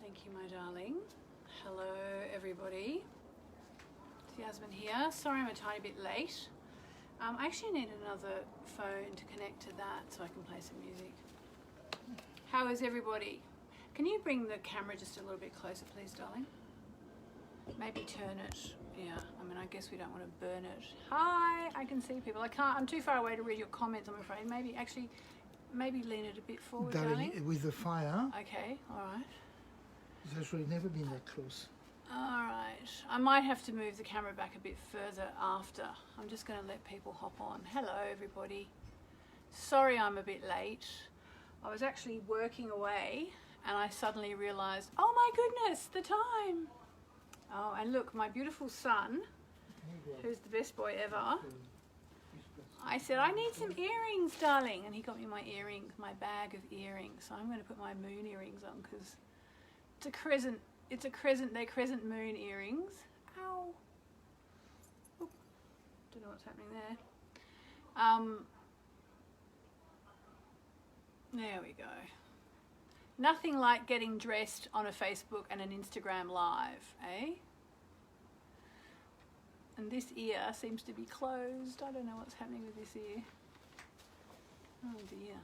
Thank you, my darling. Hello, everybody. It's Yasmin here. Sorry I'm a tiny bit late. I actually need another phone to connect to that so I can play some music. How is everybody? Can you bring the camera just a little bit closer, please, darling? Maybe turn it. Yeah, I mean, I guess we don't want to burn it. Hi, I can see people. I can't, I'm too far away to read your comments, I'm afraid. Maybe lean it a bit forward, darling. With the fire. Okay, all right. It's actually never been that close. All right, I might have to move the camera back a bit further after. I'm just going to let people hop on. Hello, everybody. Sorry I'm a bit late. I was actually working away and I suddenly realized, oh my goodness, the time. Oh, and look, my beautiful son, who's the best boy ever, I said, I need some earrings, darling. And he got me my earrings, my bag of earrings. So I'm going to put my moon earrings on because they're crescent moon earrings. Ow. Oop. Don't know what's happening there. There we go. Nothing like getting dressed on a Facebook and an Instagram live, eh? And this ear seems to be closed. I don't know what's happening with this ear. Oh dear.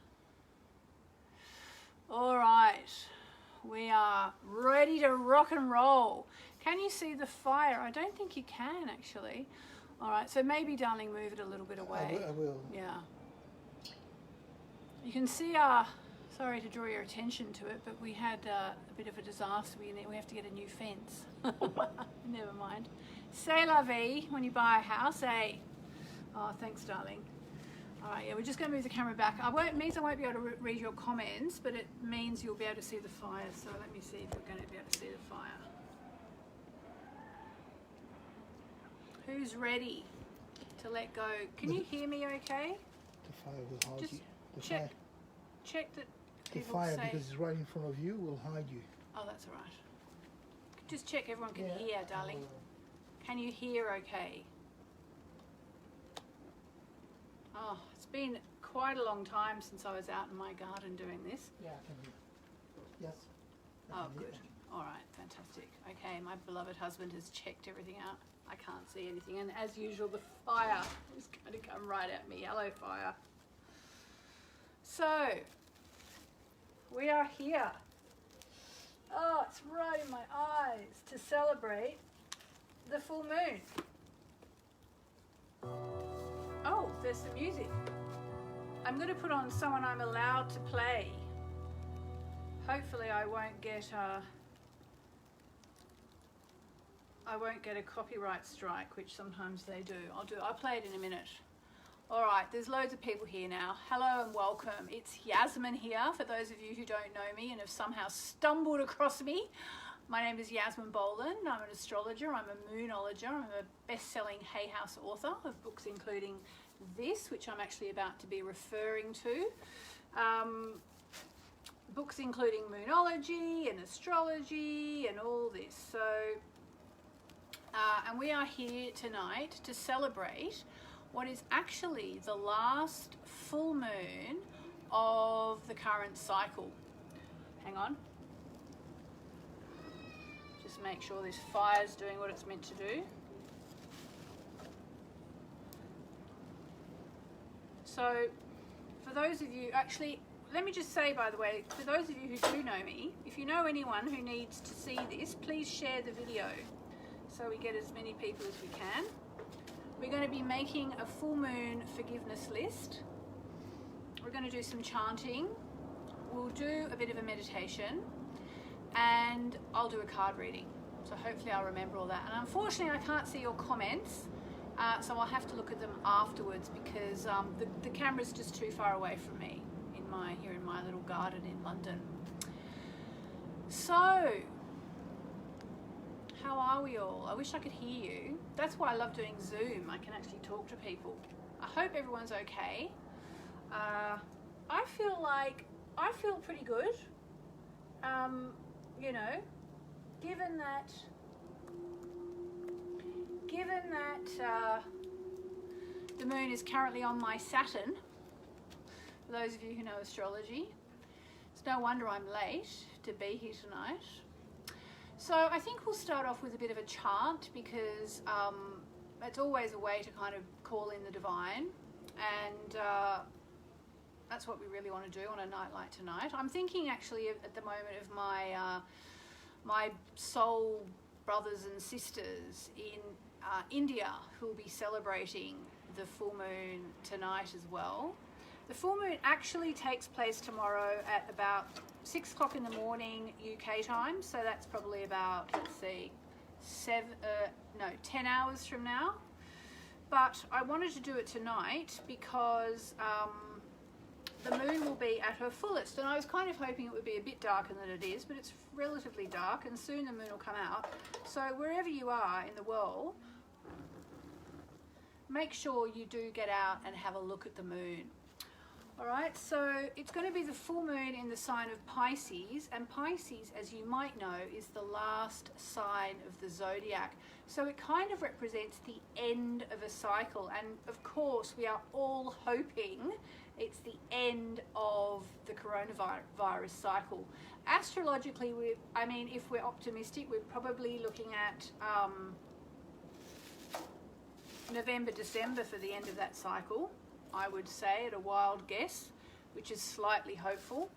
All right, we are ready to rock and roll. Can you see the fire? I don't think you can actually. All right, so maybe, darling, move it a little bit away. I will. Yeah. You can see our, sorry to draw your attention to it, but we had a bit of a disaster. We have to get a new fence. Never mind. C'est la vie when you buy a house, eh? Oh, thanks, darling. All right, yeah, we're just going to move the camera back. It means I won't be able to read your comments, but it means you'll be able to see the fire. So let me see if we're going to be able to see the fire. Who's ready to let go? Can you hear me okay? The fire will hide you. Check that the fire, because it's right in front of you, will hide you. Oh, that's all right. Just check everyone can hear, darling. Can you hear okay? Oh, it's been quite a long time since I was out in my garden doing this. Yeah, I can hear. Yes. Oh, good. All right, fantastic. Okay, my beloved husband has checked everything out. I can't see anything, and as usual, the fire is going to come right at me. Hello, fire. So, we are here. Oh, it's right in my eyes to celebrate the full moon. Oh, there's some music. I'm going to put on someone I'm allowed to play. Hopefully I won't get a copyright strike, which sometimes they do. I'll play it in a minute. All right, there's loads of people here now. Hello and welcome. It's Yasmin here, for those of you who don't know me and have somehow stumbled across me. My name is Yasmin Boland. I'm an astrologer, I'm a moonologer, I'm a best-selling Hay House author of books including this, which I'm actually about to be referring to. Books including moonology and astrology and all this. So, and we are here tonight to celebrate what is actually the last full moon of the current cycle. Hang on. Just make sure this fire's doing what it's meant to do. So, for those of you, actually, let me just say, by the way, for those of you who do know me, if you know anyone who needs to see this, please share the video so we get as many people as we can. We're going to be making a full moon forgiveness list. We're going to do some chanting. We'll do a bit of a meditation. And I'll do a card reading. So hopefully I'll remember all that. And unfortunately I can't see your comments. So I'll have to look at them afterwards because the camera's just too far away from me here in my little garden in London. So, how are we all? I wish I could hear you. That's why I love doing Zoom. I can actually talk to people. I hope everyone's okay. I feel pretty good. You know, given that the moon is currently on my Saturn, for those of you who know astrology, it's no wonder I'm late to be here tonight. So I think we'll start off with a bit of a chant because it's always a way to kind of call in the divine, and that's what we really want to do on a night like tonight. I'm thinking actually at the moment of my soul brothers and sisters in India who will be celebrating the full moon tonight as well. The full moon actually takes place tomorrow at about 6 o'clock in the morning UK time, so that's probably about, let's see, 10 hours from now. But I wanted to do it tonight because the moon will be at her fullest, and I was kind of hoping it would be a bit darker than it is, but it's relatively dark, and soon the moon will come out. So wherever you are in the world, make sure you do get out and have a look at the moon. All right, so it's going to be the full moon in the sign of Pisces, and Pisces, as you might know, is the last sign of the zodiac. So it kind of represents the end of a cycle, and of course we are all hoping it's the end of the coronavirus cycle. Astrologically, if we're optimistic, we're probably looking at November, December for the end of that cycle. I would say at a wild guess, which is slightly hopeful.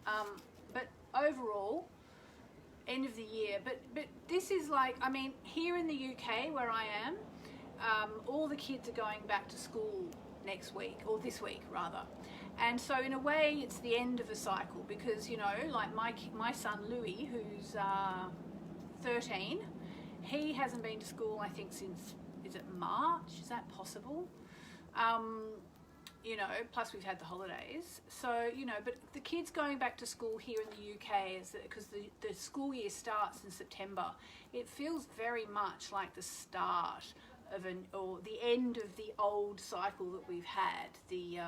But overall, end of the year. But this is like, here in the UK where I am, all the kids are going back to school next week, or this week rather. And so in a way, it's the end of a cycle because, like my son Louis, who's 13, he hasn't been to school, I think, since, is it March? Is that possible? Plus we've had the holidays. So, but the kids going back to school here in the UK is because the school year starts in September. It feels very much like the start of or the end of the old cycle that we've had, the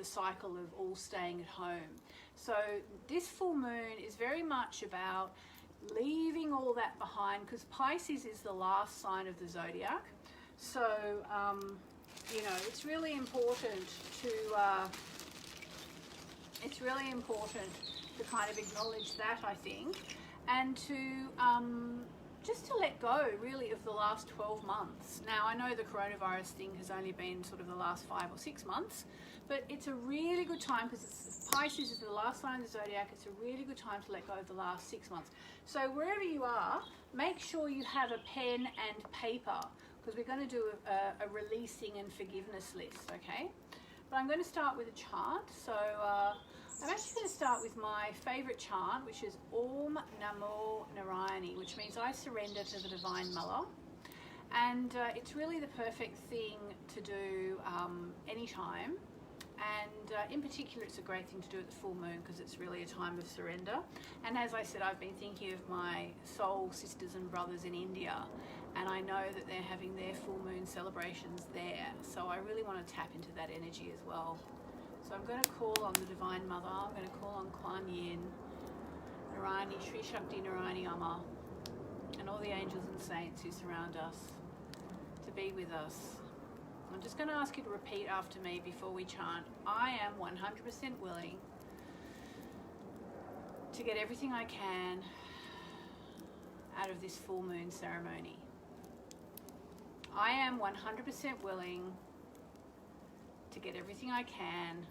cycle of all staying at home. So this full moon is very much about leaving all that behind, because Pisces is the last sign of the zodiac. So it's really important to kind of acknowledge that, I think, and to just to let go really of the last 12 months. Now I know the coronavirus thing has only been sort of the last 5 or 6 months, but it's a really good time because Pisces is the last sign of the zodiac. It's a really good time to let go of the last 6 months. So wherever you are, make sure you have a pen and paper, because we're going to do a releasing and forgiveness list, okay? But I'm going to start with a chant. So I'm actually going to start with my favourite chant, which is Om Namo Narayani, which means I surrender to the Divine Mother. And it's really the perfect thing to do anytime. And in particular, it's a great thing to do at the full moon because it's really a time of surrender. And as I said, I've been thinking of my soul sisters and brothers in India, and I know that they're having their full moon celebrations there. So I really want to tap into that energy as well. So I'm going to call on the Divine Mother. I'm going to call on Kuan Yin, Narayani, Sri Shakti Narayani Amma, and all the angels and saints who surround us to be with us. I'm just going to ask you to repeat after me before we chant. I am 100% willing to get everything I can out of this full moon ceremony. I am 100% willing to get everything I can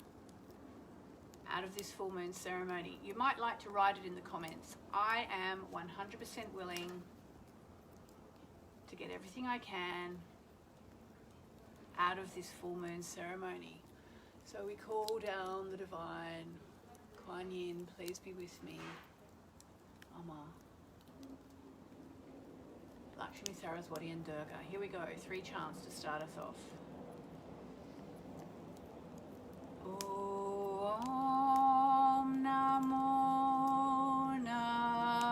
out of this full moon ceremony. You might like to write it in the comments. I am 100% willing to get everything I can out of this full moon ceremony. So we call down the divine. Kuan Yin, please be with me. Amma. Lakshmi, Saraswati and Durga. Here we go, 3 chants to start us off. Om Namo Narayani.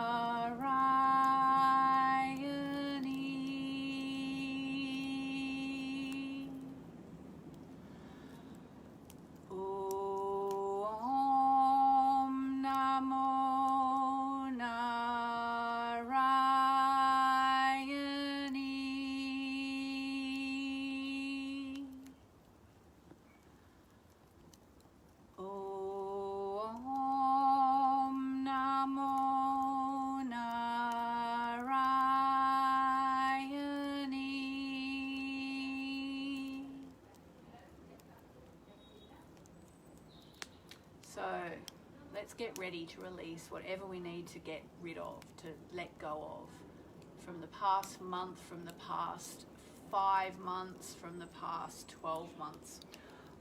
let's get ready to release whatever we need to get rid of, to let go of, from the past month, from the past 5 months, from the past 12 months.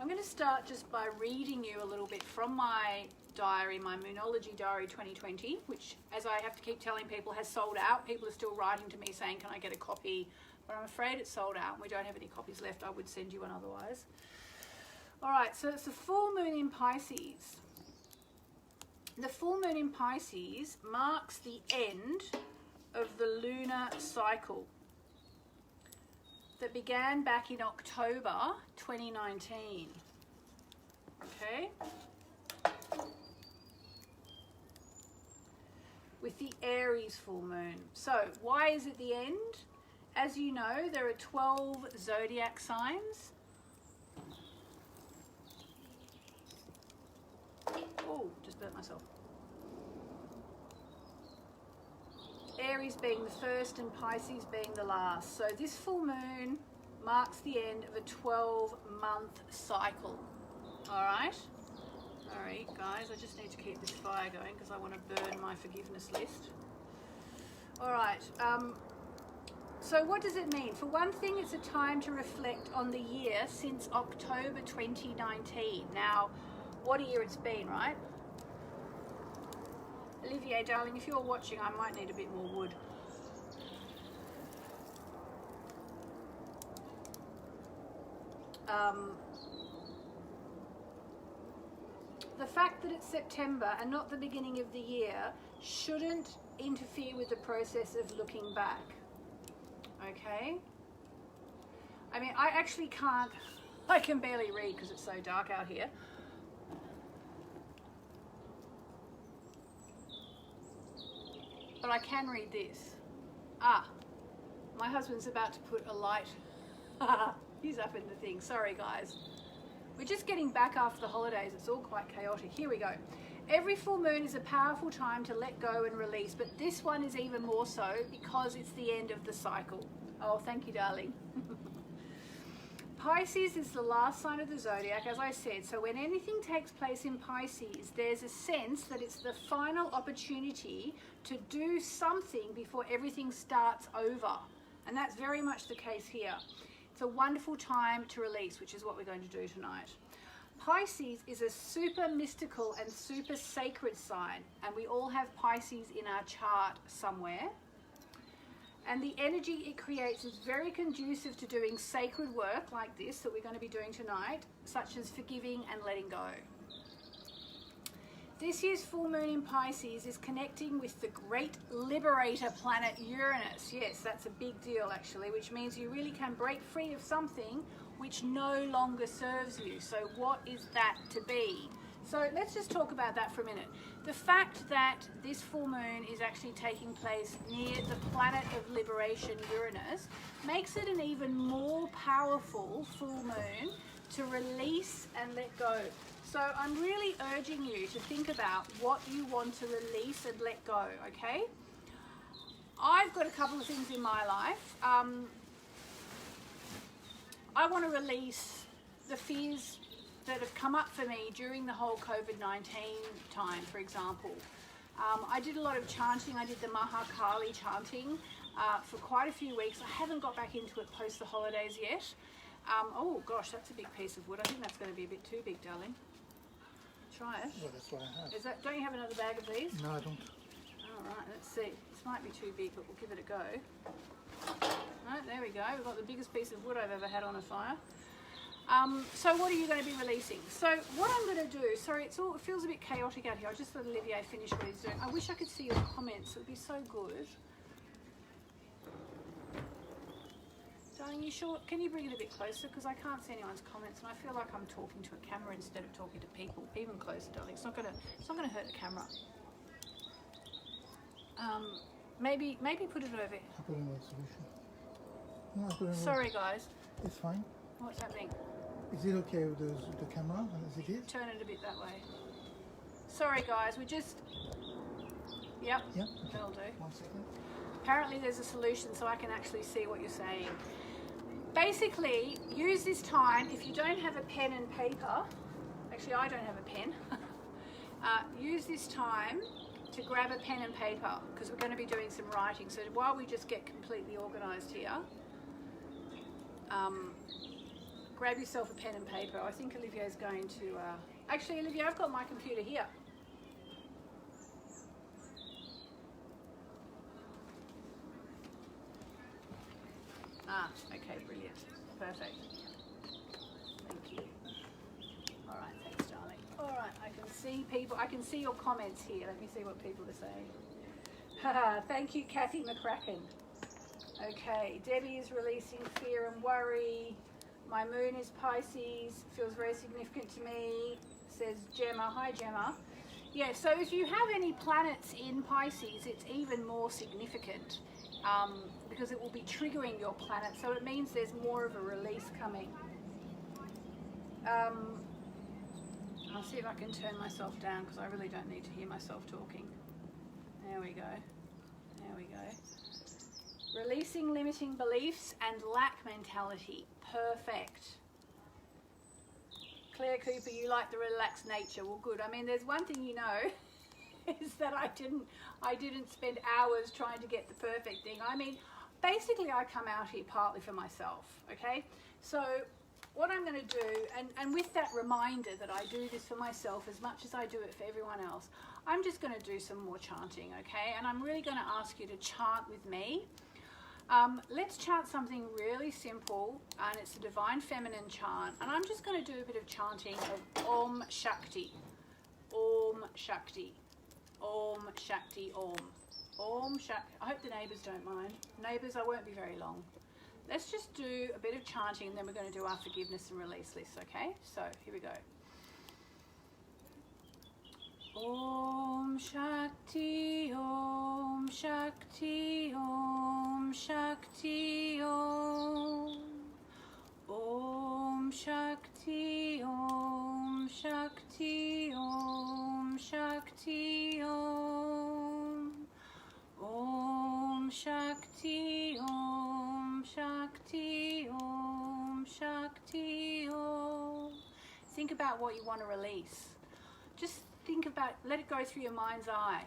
I'm going to start just by reading you a little bit from my diary, my Moonology Diary 2020, which, as I have to keep telling people, has sold out. People are still writing to me saying, can I get a copy? But I'm afraid it's sold out and we don't have any copies left. I would send you one otherwise. All right, so it's the full moon in Pisces. The full moon in Pisces marks the end of the lunar cycle that began back in October 2019. Okay? With the Aries full moon. So, why is it the end? As you know, there are 12 zodiac signs. Oh, just burnt myself. Aries being the first and Pisces being the last. So this full moon marks the end of a 12-month cycle. All right? All right, guys, I just need to keep this fire going because I want to burn my forgiveness list. All right. So what does it mean? For one thing, it's a time to reflect on the year since October 2019. Now, what a year it's been, right? Olivier, darling, if you're watching, I might need a bit more wood. The fact that it's September and not the beginning of the year shouldn't interfere with the process of looking back. Okay? I mean, I actually can't, I can barely read because it's so dark out here. But I can read this. Ah, my husband's about to put a light. He's up in the thing. Sorry, guys. We're just getting back after the holidays. It's all quite chaotic. Here we go. Every full moon is a powerful time to let go and release, but this one is even more so because it's the end of the cycle. Oh, thank you, darling. Pisces is the last sign of the zodiac, as I said. So when anything takes place in Pisces, there's a sense that it's the final opportunity to do something before everything starts over. And that's very much the case here. It's a wonderful time to release, which is what we're going to do tonight. Pisces is a super mystical and super sacred sign, and we all have Pisces in our chart somewhere. And the energy it creates is very conducive to doing sacred work like this that we're going to be doing tonight, such as forgiving and letting go. This year's full moon in Pisces is connecting with the great liberator planet Uranus. Yes, that's a big deal actually, which means you really can break free of something which no longer serves you. So what is that to be? So let's just talk about that for a minute. The fact that this full moon is actually taking place near the planet of liberation, Uranus, makes it an even more powerful full moon to release and let go. So I'm really urging you to think about what you want to release and let go, okay? I've got a couple of things in my life. I want to release the fears that have come up for me during the whole COVID-19 time, for example. I did a lot of chanting. I did the Mahakali chanting for quite a few weeks. I haven't got back into it post the holidays yet. Oh gosh, that's a big piece of wood. I think that's going to be a bit too big, darling. Try it. Well, that's what I have. Is that? Don't you have another bag of these? No, I don't. All right, let's see. This might be too big, but we'll give it a go. Right, there we go. We've got the biggest piece of wood I've ever had on a fire. So what are you going to be releasing? So what I'm going to do, sorry, it feels a bit chaotic out here. I'll just let Olivier finish what he's doing. I wish I could see your comments. It would be so good. Darling, you sure? Can you bring it a bit closer? Because I can't see anyone's comments, and I feel like I'm talking to a camera instead of talking to people. Even closer, darling. It's not gonna hurt the camera. Maybe put it over. I put in a solution. No, I put in Sorry, guys. It's fine. What's happening? Is it okay with the camera as it is? Turn it a bit that way. Sorry, guys. We just. Yep. Yep. That'll do. 1 second. Apparently there's a solution so I can actually see what you're saying. Basically, use this time, if you don't have a pen and paper, actually I don't have a pen, use this time to grab a pen and paper because we're going to be doing some writing. So while we just get completely organised here, grab yourself a pen and paper. I think Olivier's going to... Actually, Olivia, I've got my computer here. Okay, brilliant. Perfect. Thank you. All right, thanks, darling. All right, I can see people. I can see your comments here. Let me see what people are saying. Thank you, Kathy McCracken. Okay, Debbie is releasing fear and worry. My moon is Pisces. Feels very significant to me, says Gemma. Hi, Gemma. Yeah, so if you have any planets in Pisces, it's even more significant. Because it will be triggering your planet, so it means there's more of a release coming. I'll see if I can turn myself down because I really don't need to hear myself talking. There we go. There we go. Releasing limiting beliefs and lack mentality. Perfect. Claire Cooper, you like the relaxed nature. Well, good. I mean, there's one thing you know is that I didn't spend hours trying to get the perfect thing. I mean, basically I come out here partly for myself, okay? So what I'm going to do, and with that reminder that I do this for myself as much as I do it for everyone else, I'm just going to do some more chanting, okay? And I'm really going to ask you to chant with me. Let's chant something really simple, and it's a divine feminine chant, and I'm just going to do a bit of chanting of Om Shakti. Om Shakti. Om Shakti Om. Om Shakti. I hope the neighbours don't mind. Neighbours, I won't be very long. Let's just do a bit of chanting and then we're going to do our forgiveness and release list, okay? So, here we go. Om Shakti Om Shakti Om Shakti Om. Om Shakti Om Shakti Om Shakti Om. Om Shakti Om Shakti Om Shakti Om. Think about what you want to release. Just think about, let it go through your mind's eye.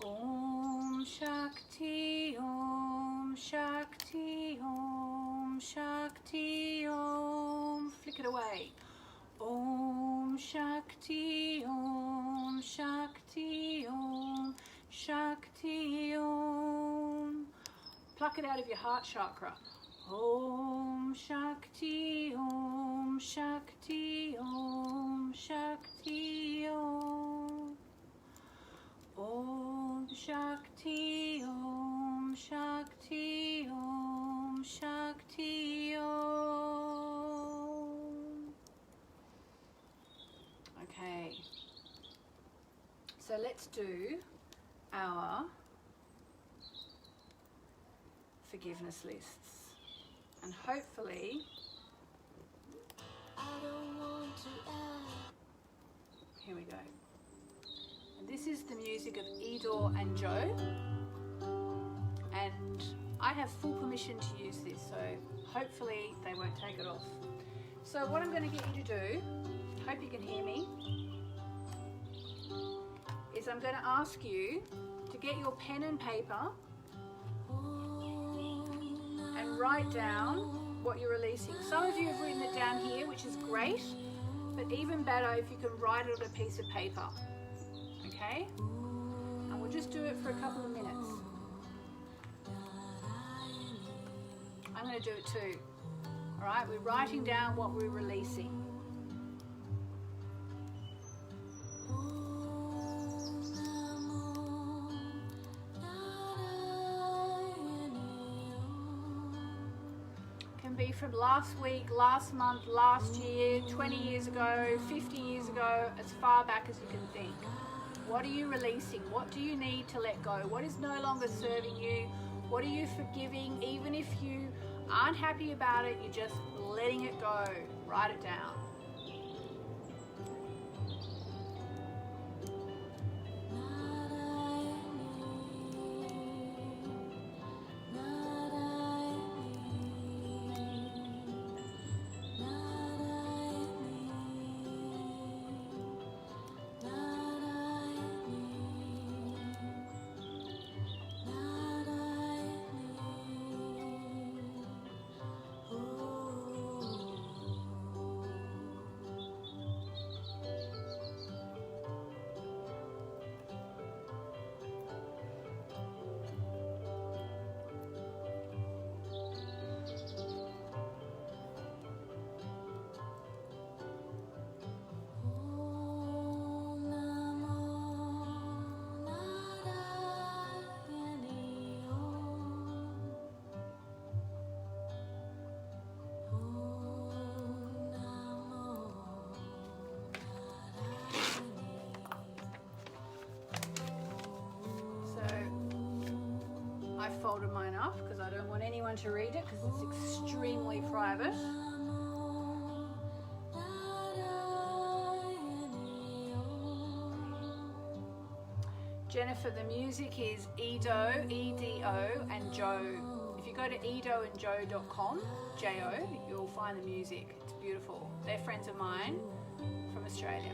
Om Shakti Om Shakti Om Shakti Om. Flick it away. Om Shakti Om Shakti Om Shakti Om. Pluck it out of your heart chakra. Om Shakti Om Shakti Om Shakti Om. Om Shakti Om Shakti Om Shakti Om. Okay, so let's do our forgiveness lists, and hopefully here we go. And this is the music of Edor and Joe, and I have full permission to use this, so hopefully they won't take it off. So what I'm going to get you to do, hope you can hear me, is I'm going to ask you to get your pen and paper and write down what you're releasing. Some of you have written it down here, which is great, but even better if you can write it on a piece of paper, okay? And we'll just do it for a couple of minutes. I'm going to do it too. All right, we're writing down what we're releasing. Be from last week, last month, last year, 20 years ago, 50 years ago, as far back as you can think. What are you releasing? What do you need to let go? What is no longer serving you? What are you forgiving? Even if you aren't happy about it, you're just letting it go. Write it down. folded mine up because I don't want anyone to read it because it's extremely private. Jennifer, the music is Edo, E-D-O, and Joe. If you go to edoandjoe.com, J-O, you'll find the music. It's beautiful. They're friends of mine from Australia.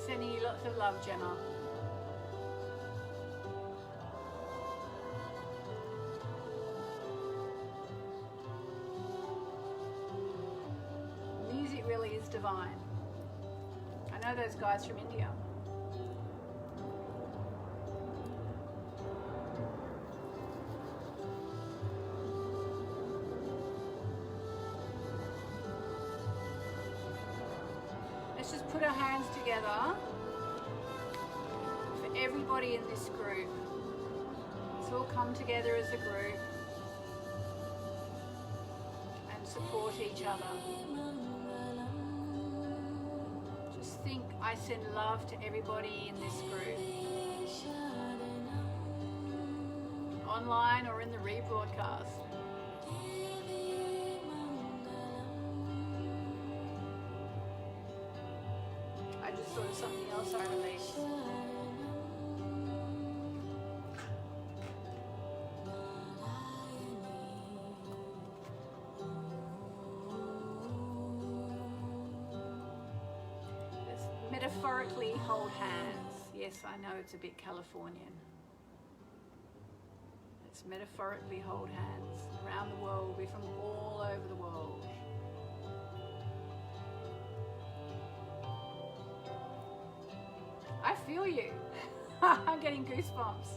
Sending you lots of love, Gemma. Music really is divine. I know those guys from India. Let's just put our hands together for everybody in this group. Let's all come together as a group and support each other. Just think, I send love to everybody in this group, online or in the rebroadcast. Sort of something else I released. Let's metaphorically hold hands. Yes, I know it's a bit Californian. Let's metaphorically hold hands around the world. We're from all over the world. I feel you. I'm getting goosebumps.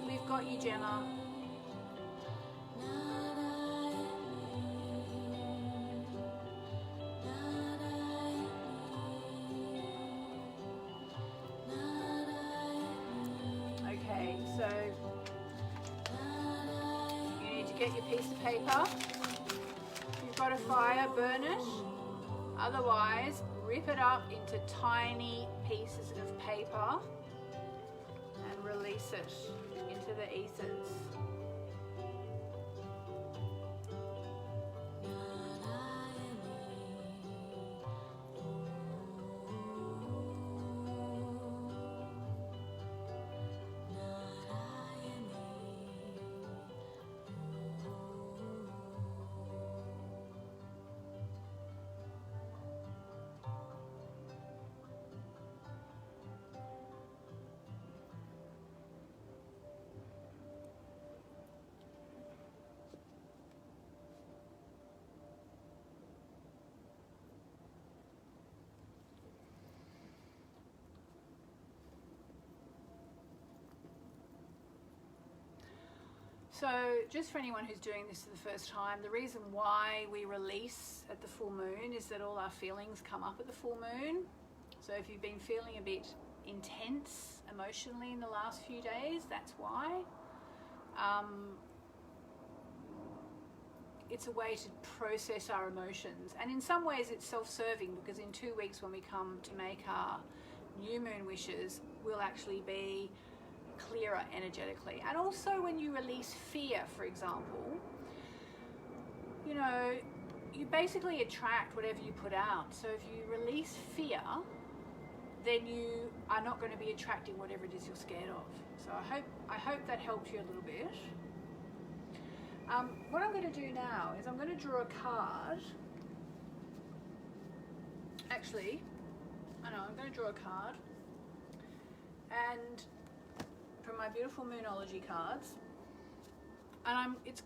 We've got you, Gemma. So you need to get your piece of paper. If you've got a fire, burn it. Otherwise, rip it up into tiny pieces of paper and release it into the ethers. So just for anyone who's doing this for the first time, the reason why we release at the full moon is that all our feelings come up at the full moon. So if you've been feeling a bit intense emotionally in the last few days, that's why. It's a way to process our emotions. And in some ways it's self-serving, because in 2 weeks when we come to make our new moon wishes, we'll actually be clearer energetically. And also when you release fear, for example, you know, you basically attract whatever you put out. So if you release fear, then you are not going to be attracting whatever it is you're scared of. So I hope that helped you a little bit. What I'm going to do now is I'm going to draw a card. Actually, I know I'm going to draw a card, and from my beautiful Moonology cards, and it's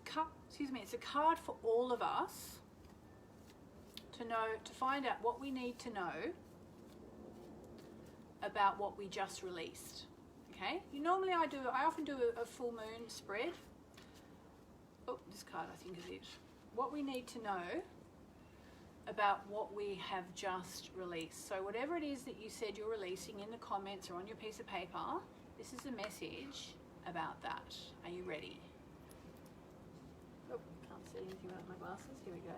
a card for all of us to find out what we need to know about what we just released. Okay, I often do a full moon spread. Oh, this card I think is it. What we need to know about what we have just released. So whatever it is that you said you're releasing in the comments or on your piece of paper, this is a message about that. Are you ready? Oh, can't see anything without my glasses. Here we go.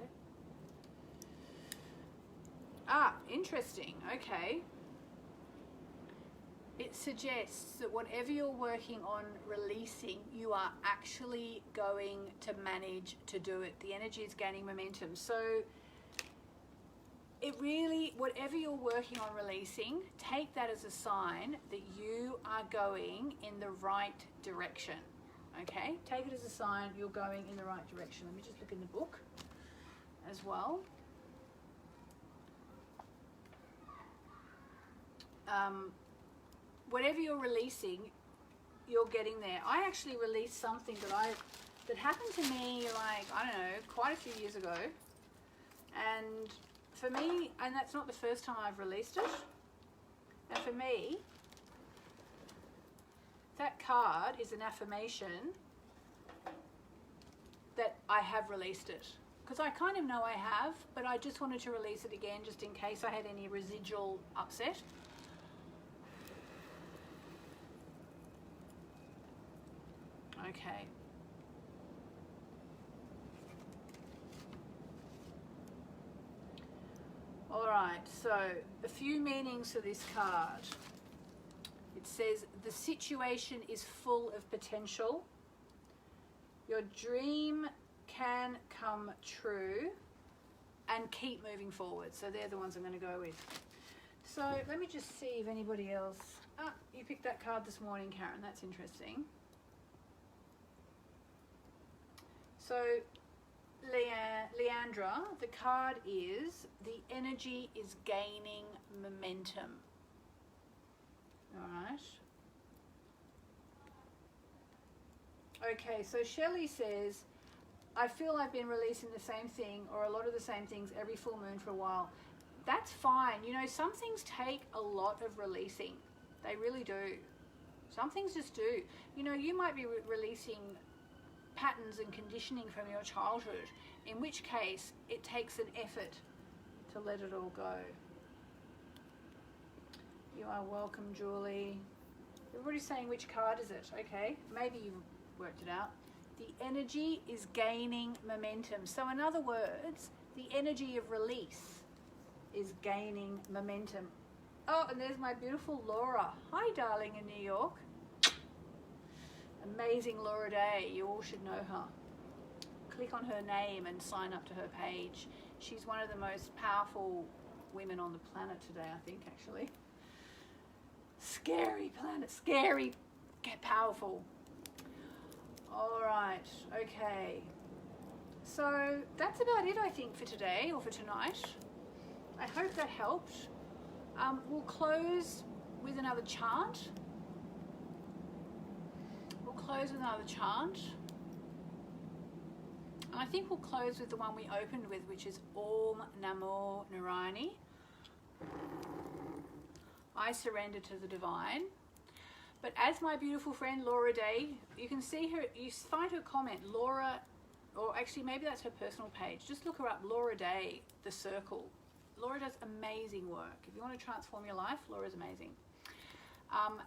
Ah, interesting. Okay. It suggests that whatever you're working on releasing, you are actually going to manage to do it. The energy is gaining momentum. So it really, whatever you're working on releasing, take that as a sign that you are going in the right direction. Okay? Take it as a sign you're going in the right direction. Let me just look in the book as well. Whatever you're releasing, you're getting there. I actually released something that happened to me, like, I don't know, quite a few years ago. And for me, and that's not the first time I've released it. And for me, that card is an affirmation that I have released it. Because I kind of know I have, but I just wanted to release it again just in case I had any residual upset. Okay. All right, so a few meanings for this card. It says the situation is full of potential. Your dream can come true, and keep moving forward. So they're the ones I'm going to go with. So let me just see if anybody else... Ah, you picked that card this morning, Karen. That's interesting. So, Leandra, the card is the energy is gaining momentum. All right. Okay, so Shelley says, I feel I've been releasing the same thing or a lot of the same things every full moon for a while. That's fine. You know, some things take a lot of releasing. They really do. Some things just do. You know, you might be releasing patterns and conditioning from your childhood, in which case it takes an effort to let it all go. You are welcome, Julie. Everybody's saying which card is it? Okay, maybe you've worked it out. The energy is gaining momentum. So in other words, the energy of release is gaining momentum. Oh, and there's my beautiful Laura. Hi, darling, in New York. Amazing Laura Day. You all should know her. Click on her name and sign up to her page. She's one of the most powerful women on the planet today, I think, actually. Scary planet. Scary. Get powerful. All right. Okay. So that's about it, I think, for today or for tonight. I hope that helped. We'll close with another chant. Close with another chant, and I think we'll close with the one we opened with, which is Om Namo Narayani. I surrender to the divine. But as my beautiful friend Laura Day, you can see her, you find her comment, Laura, or actually maybe that's her personal page, just look her up, Laura Day, The Circle. Laura does amazing work. If you want to transform your life, Laura's amazing.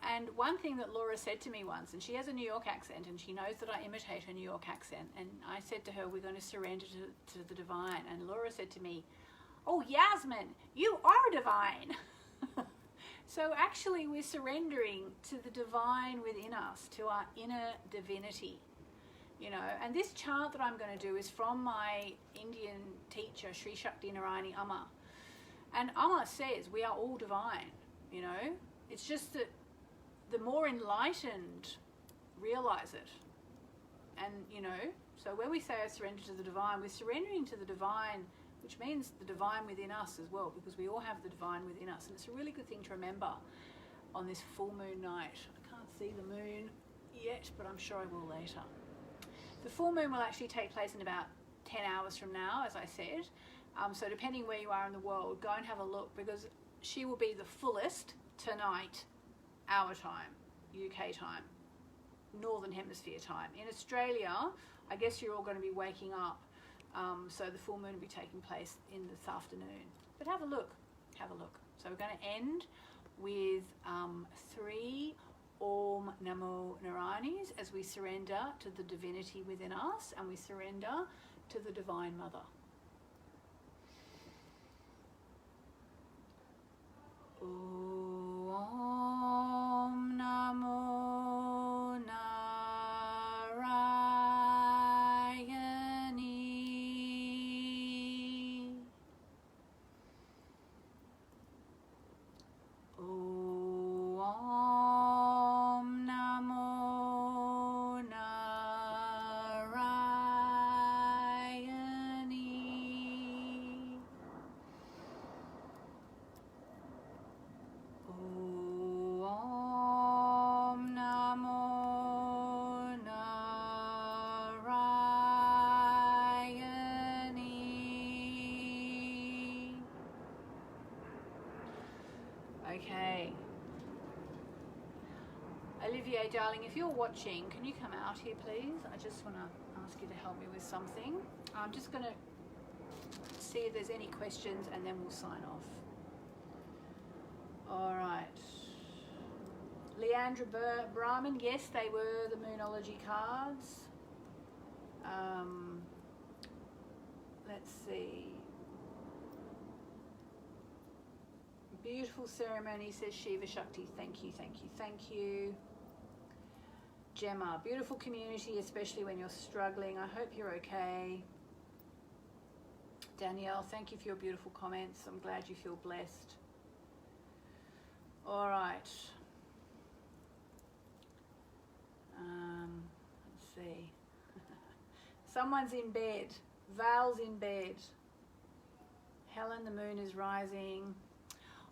And one thing that Laura said to me once, and she has a New York accent, and she knows that I imitate her New York accent, and I said to her, we're going to surrender to the divine. And Laura said to me, oh, Yasmin, you are divine. So actually we're surrendering to the divine within us, to our inner divinity, you know. And this chant that I'm going to do is from my Indian teacher, Sri Shakti Narayani Amma. And Amma says we are all divine. you know. It's just that the more enlightened realize it. And, you know, so when we say I surrender to the divine, we're surrendering to the divine, which means the divine within us as well, because we all have the divine within us. And it's a really good thing to remember on this full moon night. I can't see the moon yet, but I'm sure I will later. The full moon will actually take place in about 10 hours from now, as I said. So depending where you are in the world, go and have a look, because she will be the fullest tonight, our time, UK time, Northern Hemisphere time. In Australia, I guess you're all going to be waking up, so the full moon will be taking place in this afternoon. But have a look, have a look. So we're going to end with 3 Om Namo Narayanis as we surrender to the divinity within us, and we surrender to the Divine Mother. Om Namo Narayani. Om Namo Narayani. Om Namo Narayani. Okay. Olivier, darling, if you're watching, can you come out here, please? I just want to ask you to help me with something. I'm just going to see if there's any questions, and then we'll sign off. All right. Leandra Brahman, yes, they were the Moonology cards. Let's see. Beautiful ceremony, says Shiva Shakti. Thank you, thank you, thank you. Gemma, beautiful community, especially when you're struggling. I hope you're okay. Danielle, thank you for your beautiful comments. I'm glad you feel blessed. All right. Let's see. Someone's in bed. Val's in bed. Helen, the moon is rising.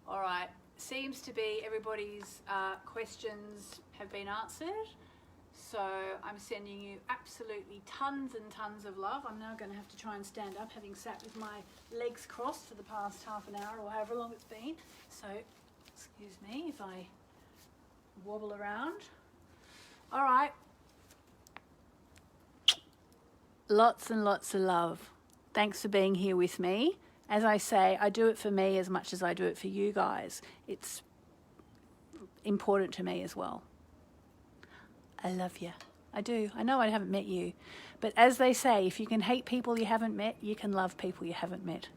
All right. Seems to be everybody's questions have been answered. So I'm sending you absolutely tons and tons of love. I'm now going to have to try and stand up, having sat with my legs crossed for the past half an hour or however long it's been. So excuse me if I wobble around. All right. Lots and lots of love. Thanks for being here with me. As I say, I do it for me as much as I do it for you guys. It's important to me as well. I love you. I do. I know I haven't met you. But as they say, if you can hate people you haven't met, you can love people you haven't met.